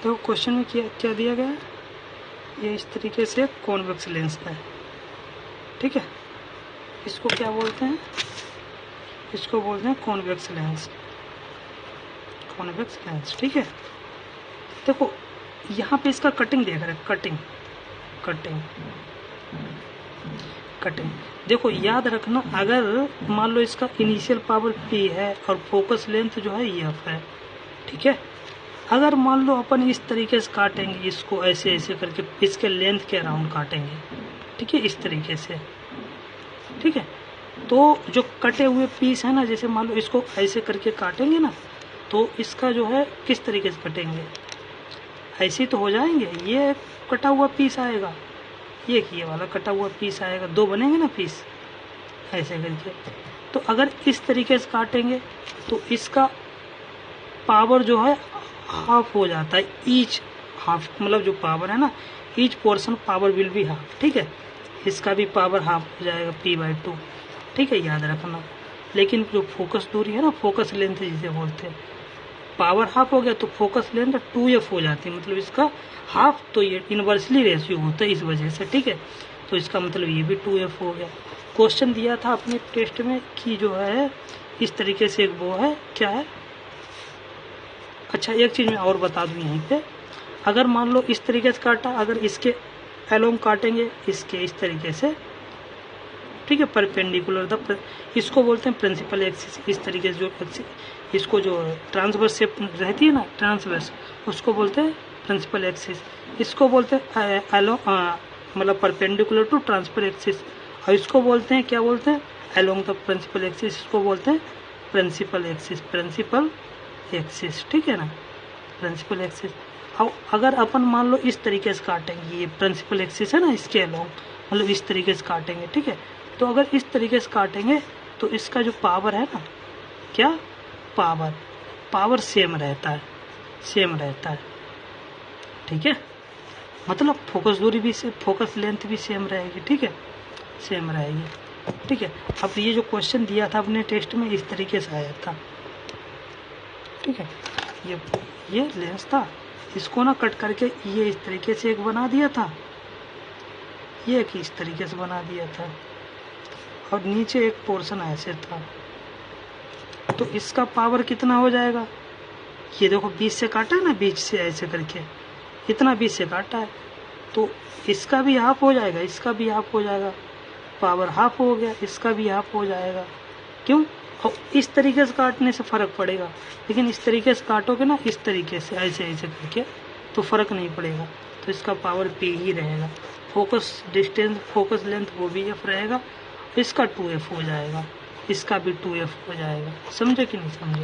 तो क्वेश्चन में क्या दिया गया है, ये इस तरीके से कॉन्वेक्स लेंस है, ठीक है। इसको क्या बोलते हैं, इसको बोलते हैं कॉन्वेक्स लेंस, कॉन्वेक्स लेंस, ठीक है। देखो यहाँ पे इसका कटिंग देख रहे हैं, कटिंग कटिंग कटिंग। देखो याद रखना, अगर मान लो इसका इनिशियल पावर P है और फोकस लेंथ जो है EF है, ठीक है। अगर मान लो अपन इस तरीके से काटेंगे इसको, ऐसे ऐसे करके इसके लेंथ के अराउंड काटेंगे, ठीक है, इस तरीके से, ठीक है। तो जो कटे हुए पीस है ना, जैसे मान लो इसको ऐसे करके काटेंगे ना, तो इसका जो है किस तरीके से कटेंगे, ऐसे तो हो जाएंगे, ये कटा हुआ पीस आएगा, ये वाला कटा हुआ पीस आएगा, दो बनेंगे ना पीस ऐसे करके। तो अगर इस तरीके से काटेंगे तो इसका पावर जो है हाफ हो जाता है, ईच हाफ, मतलब जो पावर है ना, each portion power will be half, ठीक है। इसका भी पावर हाफ हो जाएगा P/2, ठीक है, याद रखना। लेकिन जो फोकस दूरी है ना, फोकस लेंथ जिसे बोलते हैं, पावर हाफ हो गया तो फोकस लेंथ 2F हो जाती है, मतलब इसका हाफ, तो ये इनवर्सली रेशियो होता है इस वजह से, ठीक है। तो इसका मतलब ये भी 2F हो गया। क्वेश्चन दिया था अपने टेस्ट में कि जो है इस तरीके से एक वो है, क्या है, अच्छा एक चीज़ मैं और बता दूं यहीं पे, अगर मान लो इस तरीके से काटा, अगर इसके एलोंग काटेंगे इसके इस तरीके से, ठीक है, परपेंडिकुलर इसको बोलते हैं प्रिंसिपल एक्सिस, इस तरीके से जो इसको जो ट्रांसवर्स शेप रहती है ना, ट्रांसवर्स, उसको बोलते हैं प्रिंसिपल एक्सिस। इसको बोलते हैं एलोंग, मतलब परपेंडिकुलर टू ट्रांसफर एक्सिस, और इसको बोलते हैं, क्या बोलते हैं, एलोंग द प्रिंसिपल एक्सिस, इसको बोलते हैं प्रिंसिपल एक्सिस, प्रिंसिपल एक्सिस, ठीक है ना, प्रिंसिपल एक्सिस। अब अगर अपन मान लो इस तरीके से काटेंगे, ये प्रिंसिपल एक्सिस है ना, इसके अलोंग, मतलब इस तरीके से काटेंगे, ठीक है। तो अगर इस तरीके से काटेंगे तो इसका जो पावर है ना, क्या पावर सेम रहता है, सेम रहता है, ठीक है। मतलब फोकस दूरी भी से, फोकस लेंथ भी सेम रहेगी, ठीक है, सेम रहेगी, ठीक है। अब ये जो क्वेश्चन दिया था अपने टेस्ट में इस तरीके से आया था, ठीक है। ये लेंस था, इसको ना कट करके ये इस तरीके से एक बना दिया था, ये एक इस तरीके से बना दिया था, और नीचे एक पोर्शन ऐसे था। तो इसका पावर कितना हो जाएगा, ये देखो बीच से काटा है ना, बीच से ऐसे करके इतना बीच से काटा है, तो इसका भी हाफ हो जाएगा, इसका भी हाफ हो जाएगा, पावर हाफ हो गया, इसका भी हाफ हो जाएगा। क्यों, और इस तरीके से काटने से फर्क पड़ेगा, लेकिन इस तरीके से काटोगे ना, इस तरीके से ऐसे ऐसे करके, तो फर्क नहीं पड़ेगा, तो इसका पावर P ही रहेगा। फोकस डिस्टेंस, फोकस लेंथ वो भी F रहेगा, इसका 2F हो जाएगा, इसका भी 2F हो जाएगा। समझे कि नहीं समझे।